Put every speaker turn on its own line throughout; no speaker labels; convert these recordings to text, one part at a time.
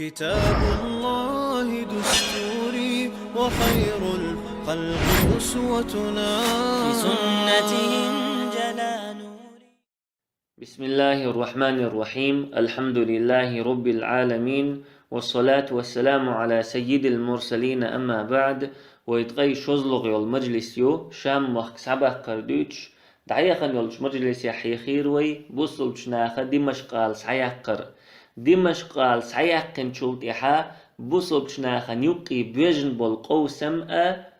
كتاب الله دستوري وخير الخلق أسوتنا
في سنتهم جلا نوري.
بسم الله الرحمن الرحيم. الحمد لله رب العالمين، والصلاة والسلام على سيد المرسلين. أما بعد، ويتغي شزلغ يول مجلس يو شام مخ سبق قردوش دعيخا يولش مجلس يحيي خيروي بوصلش ناخا دمشق قال سعيقر دمشق قال سعيقن شلطيحا بوصلش ناخا نيوقي بيجن بول قوسم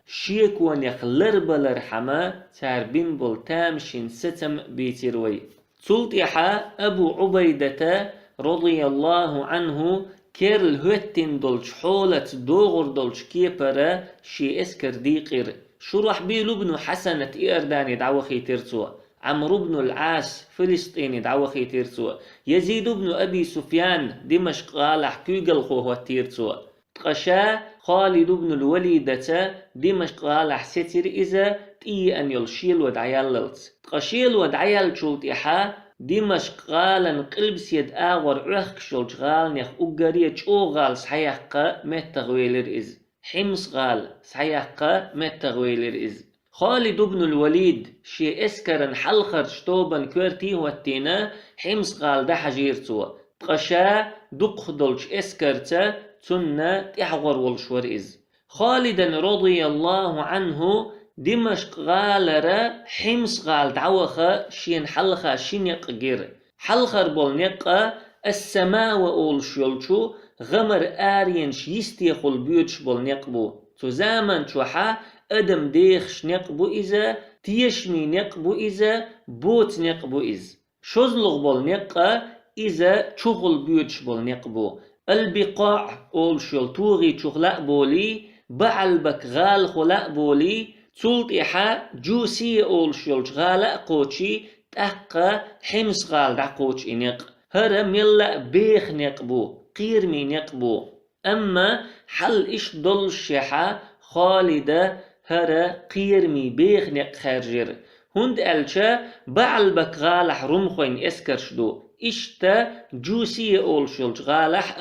شيكوان يخلر بالرحمة تاربين بول تامشين ستم بيتروي. سلطيحا أبو عبيدة رضي الله عنه كيرل هوتين دولش حولة دوغر دولش كيبرا شي اسكر ديقر شرح بيلو بن حسنة إرداني دعوخي ترسوا، عمرو بن العاص فلسطيني دعوخي ترسوا، يزيد بن أبي سفيان دمشق غالح كيغل خوه ترسوا، تقشا خالد بن الوليدة دمشق غالح ستر إذا تي أن يلشيل ودعياللت تقشيل ودعيال شلطيحا دمشق غالن قلب سيد آغور عخ شلج غال نخ أقرية شو غال سحيقا متغويلر إز حمص غال سحيقا متغويلر إز خالد بن الوليد شي اسكرن حلخر شتوبن كورتي واتينا حمص غال ده حجيرتوا تقشا دق دولش اسكرتا تنا تحغر والشور إز خالدا رضي الله عنه دمشق غالرا حمص غال دعوخا شين حلخا شين يقجر حلخر بولنقا السماء وأول شيولشو غمر آرينش يستيخل بيوتش بولنقبو تو زامن شوحا أدم ديخش نقبو إذا تيشمي نقبو إذا بوت نقبو إز شوزلغ بولنقا إذا تشغل بيوتش بولنقبو البقاع أول شيول توغي تشغلاء بولي بعلبك غال خلاء بولي تلطيحا جوسي أول شيولش غالا قوشي تحقا حمس غال دعقوش إنق هرا ملا بيخ نقبو قيرمي نقبو. أما حل إش دل الشيحا خالدة هرا قيرمي بيخ نق خارجر هند ألشا بعلبك غالح رمخوين اسكرشدو إشتا جوسي أول شيولش غالح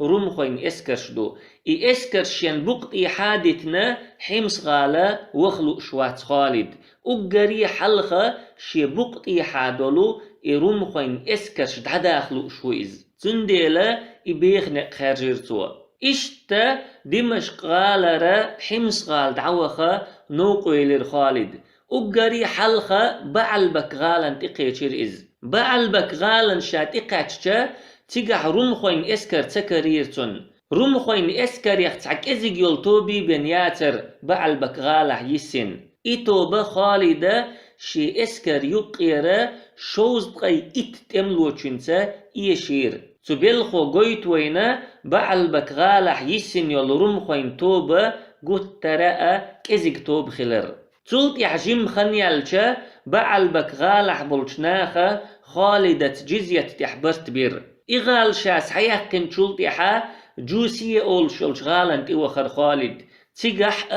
رمخوين اسكرشدو إي اسكرشين بقط حادثنا حمس غالا وخلق شوات خالد أقري حلخة شي بقط حادلو إي رمخوين اسكرش دعداخلق شويز تنديلا إي بيخنق خارجرتوا إشتا دمشق غالرا حمس غال دعوخة نوقويلر خالد أقري حلخة بعلبك غالن تقيتشير إز بعلبك غالن شاتقاتشا تيقح رمخوين اسكر تكريرتون رمخوين اسكر يختعك ازيق يلطوبي بنياتر بعلبك غالح يسن إتوبة خالدة شي اسكر يقيرا شوز بقي إت تملوچنسا إيشير تبلخو قويت وينا بعلبك غالح يسن يل رمخوين توبة قد تراء كزيق توب خلر تلت يحجم خنيالشا بعلبك غالح بلشناخا خالدة جزية تحبرت بير إغال شاس حياكن تلتيحا جوسي أول شلش غالن إوخر خالد تيقح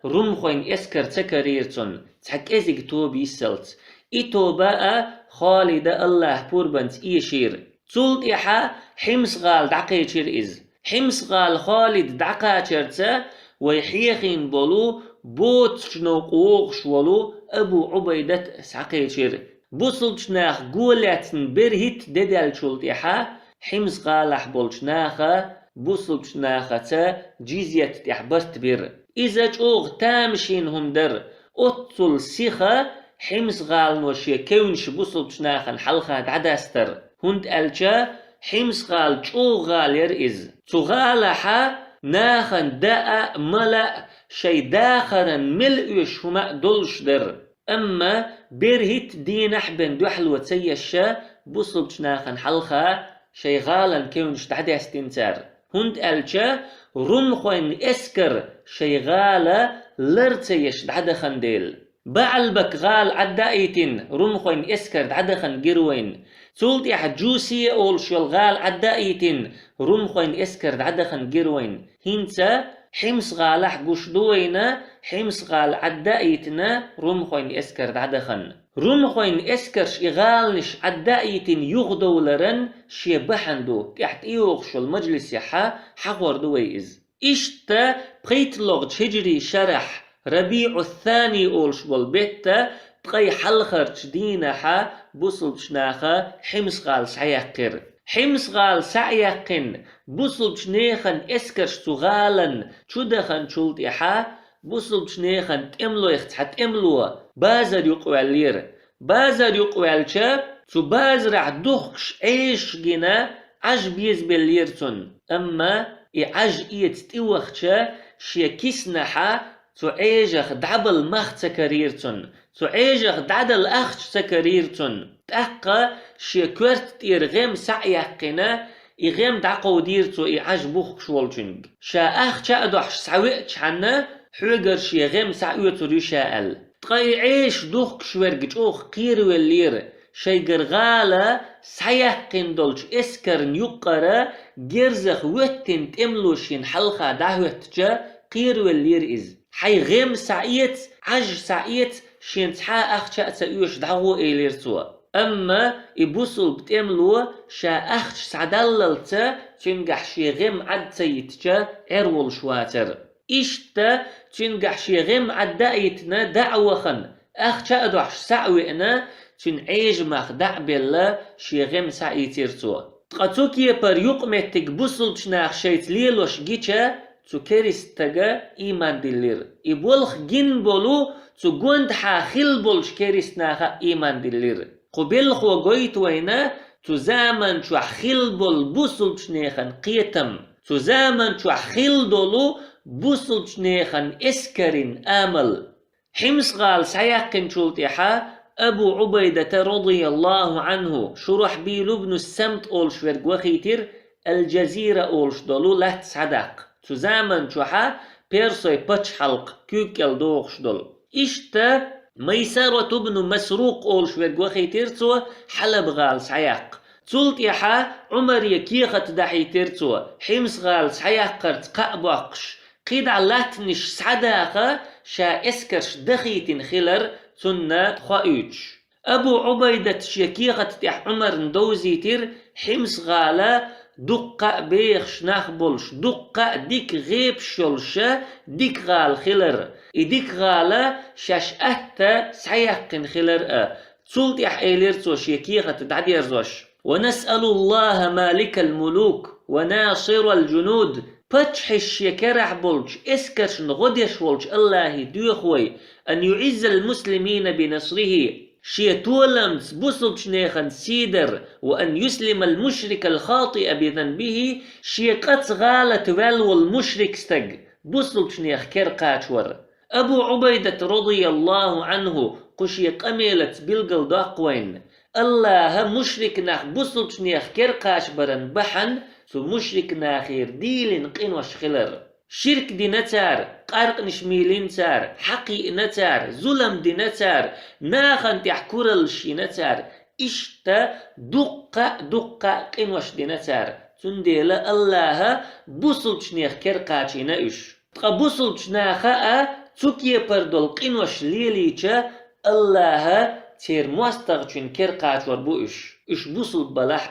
رمخوين اسكر تكريرتون تحك ازيق توب يسلت إتوباء خالدة الله بوربنت إيشير تلتيحا حمس غال دعقيتشير إز حمس غال خالد دعقاتشرتا ويحيخين بولو بوت شنوقوغ شولو أبو عبيدة سعقيتشير بوصلتناخ قولاتن برهت ددال شلتيحا حمس غالح بولشناخا بوصلتناخا تا جيزية تحبرت بير إذا جوغ تامشين هم در أطل سيخا حمس غال نوشي كونش بوصلتناخا حلخا دعداستر هند ألجا حمس غال جوغ غال يرئز تغالحا ناخن داء ملأ شي داخرا ملئوش هما دولش در أما برهت دين أحبن دوحل وتسيشا بوصلت ناخن حلخا شي غالا كونش تعدي استنتار هند ألجا رمخوين اسكر شي غالا لرتيش دعدخن ديل بعلبك غال عدائتين رمخوين اسكر دعدخن جروين تولت يحجوسي أول شل غال عدائتين رمخوين اسكر دعدخن جروين هنتا حمس غالح قشدوينا حمس غال عدائتنا رمخوين اسكر دعدخن رمخوين اسكرش إغالنش عدائيتين يغدولرن شي بحندو تحت إيوغش المجلس يحا حقور دويز إشتا بقيتلوغ تشجري شرح ربيع الثاني أولش بالبيتا بقي حلخرش دينها بوصلش ناخا حمس غال سعيقر حمس غال سعيقن بوصلش نيخن اسكرش تغالن چودخن چولتيحا بوصلش نيخن تملو يختحت املو بازر يقوالير بازر يقوالشا تو بازرع دخش عيش جنا عج بيز بالليرتون أما عج إيت تيوخشا شي كيسنحا تو عيجخ دعبل مخ تكريرتون تو عيجخ دعدل أخش تكريرتون تأقى شي كورت تيرغم سعيقنا إغم دعقو ديرتو عج بوخش والجنج شا أخ أدوحش سعوئتش حنا حوغر شي غم سعويتو ريشاءل تقاي عيش دوخ شورجج اوخ قير واللير شي غرغالا سيقين دولش اسكرن يقرا جرزخ وتن تملوشين حلقة دعوتجا قير واللير إز حي غم سعيت عج سعيت شين تحا أخشا تسايوش دعوه إليرتوا أما إبوصل بتملو شا أخش سعدللتا تنجح شي غم عد سيتجا إرول شواتر إشتا تنجح شي غم عدائتنا دعوخن أخشا أدوحش سعوئنا تنعيج مخ دعبلا شي غم سعيتيرتوا تقاتوكي بر يقمتك بوصل تناخ شيت ليلوش جيشا تو كريستاغا إيمان دلير إبولخ جن بولو تو جوند حاخل بولش كريستناخا إيمان دلير قبلخ وغويت وينا تو زامن شو حخل بول بوصل تناخن قيتم تو زامن شو حخل دولو بوصل تناخن اسكرين آمل حمس غال سياقن شولتيحا أبو عبيدة رضي الله عنه شرح بيلو بن السمت أولش ورقوخيتر الجزيرة أولش دولو لات صدق تزامن شوحا بيرسوي بچ حلق كوكل دوغش دول إشتا ميسارة بن مسروق أولش ورقوخيتر تو حلب غال سياق تولتيحا عمر يكيخت دحيتر تو حمس غال سياق قرت قأبوقش قيد علاتنش سعداقة شا اسكرش دخيتن خلر سنة خايوش أبو عبيدة شيكيغة تح عمر ندوزيتر حمس غالا دقة بيخش نخبلش دقة ديك غيب شلشة ديك غال خلر ديك غالا شاش أهتا سيحقن خلر تسولت يح إيليرتو شيكيغة تدعدير زوش ونسأل الله مالك الملوك وناصر الجنود فتحش يكرح بولج اسكرش نغديش بولج الله ديوخوي أن يعز المسلمين بنصره شيتولمس بوصلش نيخن سيدر وأن يسلم المشرك الخاطئ بذنبه شيقات غالة والو المشرك استج بوصلش نيخ كرقاتور أبو عبيدة رضي الله عنه قشي قميلت بالقل داقوين الله مشرك ناخ بوصلش نيخ كرقاش برن بحن تو مشرك ناخير ديلن قنوش خلر شرك دي نتار قارق نشميلين تار حقي نتار ظلم دي نتار ناخن تحكورلش نتار إشتا دقة قنوش دي نتار تنديلا الله بوصلش نيخ كرقاتي نايش بوصلش ناخا تكيه پردول قنوش ليليچا الله تير مواستغچن كرقات وربوش إش بوصل بلاح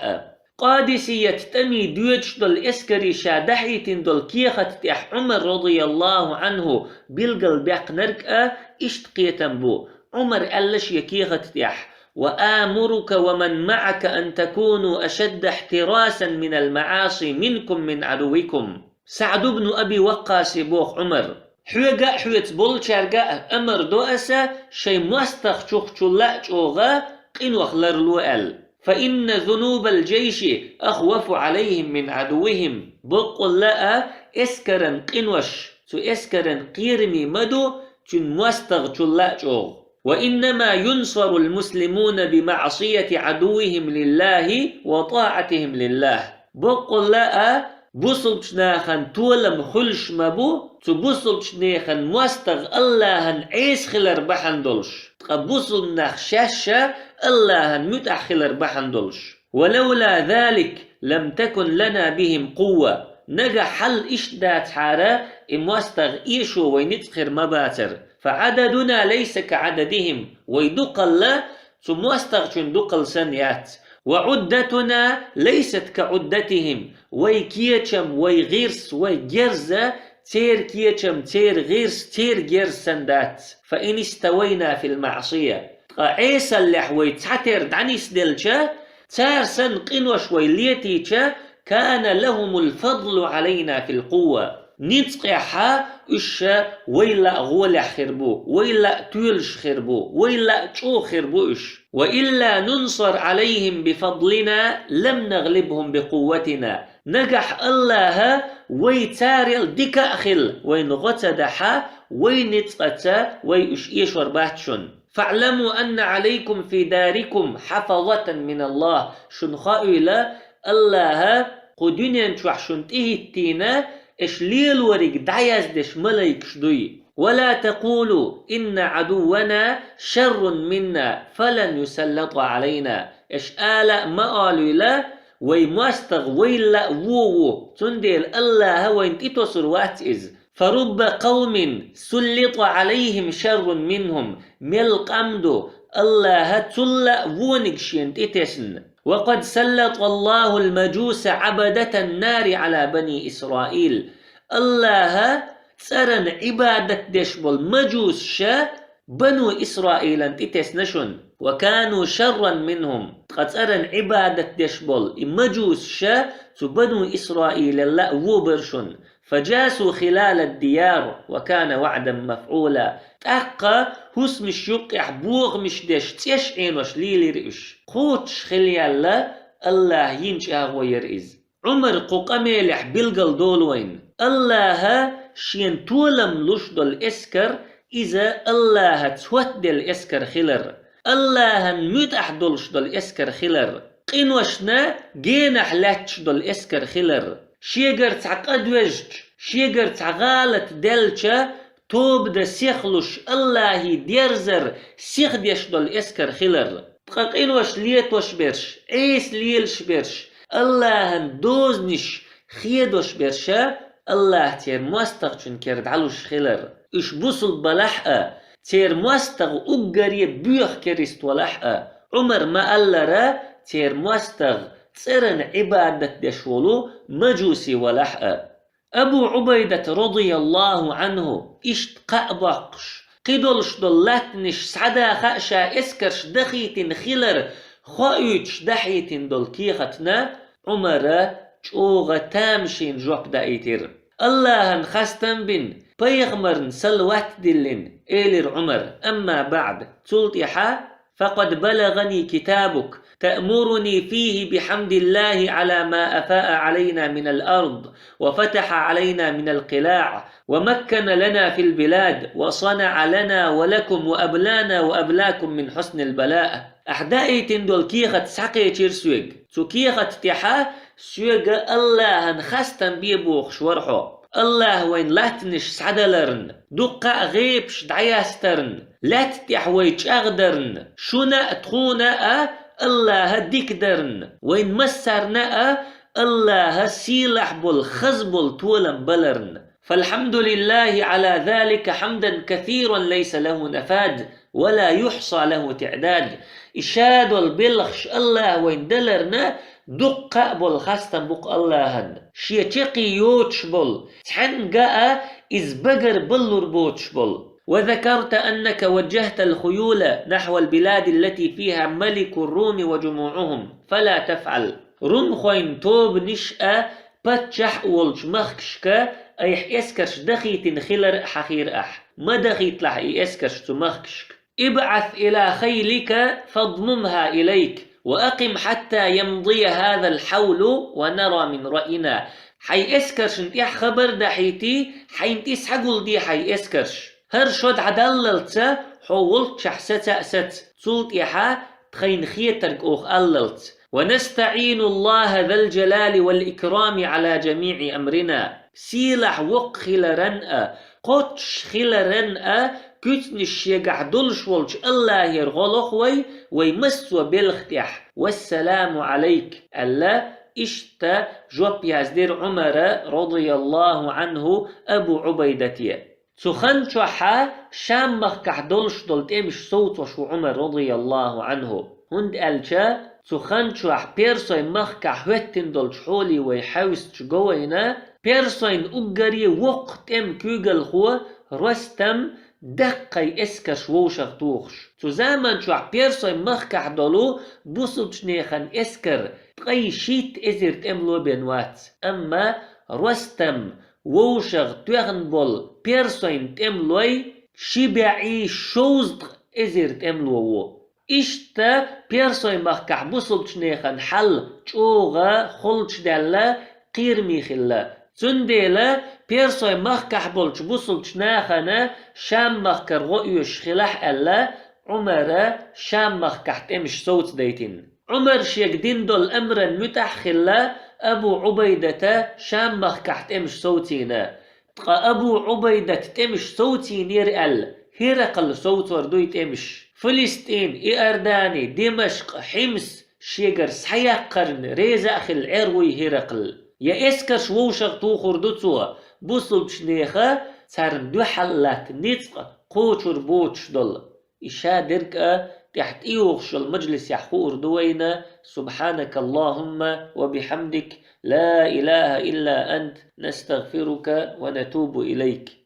قادسية تمي دويتش دول اسكري شادحيتين دول كيخت تح عمر رضي الله عنه بالقل بيق نركأ اشتقيتن بو عمر ألش يكيخت تح وآمرك ومن معك أن تكونوا أشد احتراسا من المعاصي منكم من عدوكم سعد بن أبي وقاص بوخ عمر حوغا حويت بول شارغا أمر دوأسا شي مستخ چوخ چولاچ اوغا قنوخ لرلوال فإن ذنوب الجيش أخوف عليهم من عدوهم بقول لا اسكرن قنوش تو اسكرن قيرمي مدو تن مستغ چولاچوغ وإنما ينصر المسلمون بمعصية عدوهم لله وطاعتهم لله بقول لا بوصلش ناخن تولم خلش مبو تو بوصلش ناخن مستغ اللهن عيس خلر بحندلش بوصل ناخ شاشة اللهن متأخلر بحندلش ولولا ذلك لم تكن لنا بهم قوة نجا حل إشدات حارة مستغ إيشو وينتخر مباتر فعددنا ليس كعددهم ويدقل لا ثم استغشن دقل سنيات وعدتنا ليست كعدتهم ويكيتشم ويغيرس ويجرزة تير كيتشم تير غيرس تير جرس سندات فإن استوينا في المعصية عيسى اللح ويتحتر دعنيس دلشا تار سن قنوش ويليتيشا كان لهم الفضل علينا في القوة نتقيحا إشا ويلا غولح خربو ويلا تولش خربو ويلا تشو خربو إش وإلا ننصر عليهم بفضلنا لم نغلبهم بقوتنا نجح الله ويتارل ديك أخل وينغتدحا وينتقتا ويشيشور باتشن فاعلموا أن عليكم في داركم حفظة من الله شنخاء إلى الله قدنين شوحشنته التينا إش ليل ورق دعيز دش ملايك شدوي ولا تقولوا إن عدونا شر منا فلن يسلط علينا إش آلاء ما قالوا لا ويمستغ ويلا ووو تندل الله وين تتصر واتئز فرب قوم سلط عليهم شر منهم ملق أمدو الله تلا وونكشين تتسن وقد سلط الله المجوس عبدة النار على بني إسرائيل الله سرن عبادة دشبل مجوس شا بنو إسرائيل تتسنشن وكانوا شرا منهم قد سرن عبادة دشبل مجوس شا بنو إسرائيل لا وبرشن فجاسوا خلال الديار وكان وعدا مفعولا تأقى هس مش يقع بوغ مش دش تيشعين وش ليلي رئيش خوتش خليال الله ينشأ ويرئز عمر قوقميلح بلغل دولوين الله شين تولم لشدل اسكر إذا الله تودل اسكر خلر الله متح دلشدل اسكر خلر قينوشنا جينح لاتشدل اسكر خلر شيغر تعقد وجج شيغر تعغالت دلشا توب دا سيخلوش الله ديرزر سيخ ديشدل اسكر خلر تقاقين وش ليت وش برش عيس ليلش برش الله دوزنش خيد وش برشا الله تير مواستغشن كرد علوش خلر اش بوصل بلحقا تير مواستغ اقري بيوخ كريست ولحقا عمر ما ألرا تير مواستغ تسرن عبادة دشولو مجوسي ولحقا أبو عبيدة رضي الله عنه إشت قأبقش قدلش دلاتنش سعدا خأشا اسكرش دخيتن خلر خايوش دحيتن دلكيختنا عمر چوغ تامشين جوب دايتر الله خستن بن بيغمرن سلوات دلن إيلر عمر أما بعد تلتحا فقد بلغني كتابك تأمرني فيه بحمد الله على ما أفاء علينا من الأرض وفتح علينا من القلاع ومكن لنا في البلاد وصنع لنا ولكم وأبلانا وأبلاكم من حسن البلاء أحدائي تندول كيخة ساقي تيرسويق تو كيخة تحا سويق الله خستن بيبوخ شورحو الله وين لاتنش سعدلرن دقا غيبش دعياسترن لات تحويج أغدرن شنا تخونا الله ديكدرن وين مسرنا الله سيلح بول خزبل تولم بلرن فالحمد لله على ذلك حمدا كثيرا ليس له نفاد ولا يحصى له تعداد إشاد البلخش الله وين دلرنا دقا بول خستن بق الله شيتقي يوتش بول تحنقا إز بقر بلور بوتش بول وذكرت أنك وجهت الخيول نحو البلاد التي فيها ملك الروم وجموعهم فلا تفعل رمخوين توب نشأ بتشح والج مخكشكا أيح إسكرش دخيت خلر حخير أح ما دخيت لح إسكرش تمخكشك ابعث إلى خيلك فاضممها إليك وأقم حتى يمضي هذا الحول ونرى من رأينا حي إسكرش انتيح خبر دحيتي حي انتيس حقل دي حي إسكرش هرشود عدللت حولت شحسة ست صوت إحا تخين خيترك أوخ أللت ونستعين الله ذا الجلال والإكرام على جميع أمرنا سيلح وق خلرنأ قطش خلرنأ كتنش يقع دلش والج الله يرغلخوي ويمسوا بالختح والسلام عليك ألا إشتا جوب يزدير عمر رضي الله عنه أبو عبيدتي تخنشو حا شام مخكح دولش دولت امش صوت وشو عمر رضي الله عنه هند الجا تخنشو بيرسوين مخكح هوتن دولش حولي ويحوست شقوينا بيرسوين اقري وقت ام كوغل هو رستم دقي اسكش ووشغ توخش تو زمان شو بيرسوين مخكح دولو بوصلش نيخن اسكر تقي شيت ازرت املو بنوات اما رستم ووشغ توغن بول بيرسوين تملوي شبعي شوزد ازرت املو إشتا بيرسوين مخكح بوصلش نيخن حل چوغا خلش دالا قيرمي خلا زنديلا بيرسوين مخكح بولش بوصلش ناخنا شام مخكر غؤيوش خلاح ألا عمر شام مخكح تمش صوت ديتين عمر شيك دين دول أمرا متح خلا أبو عبيدة شام مخكح تمش صوتينا تقى أبو عبيدة تمش صوتي نير ال هرقل صوت وردوي تمش فلسطين إيرداني دمشق حمص شيجر سحيقرن ريزا أخل عروي هرقل يا إسكرش ووشغ توخور دوتسوا بوصل بشنيخة سارن دو حلات نيتق قوشر بوتش دول إشا دركا تحت إيوخش المجلس يحقور دوينا سبحانك اللهم وبحمدك لا إله إلا أنت نستغفرك ونتوب إليك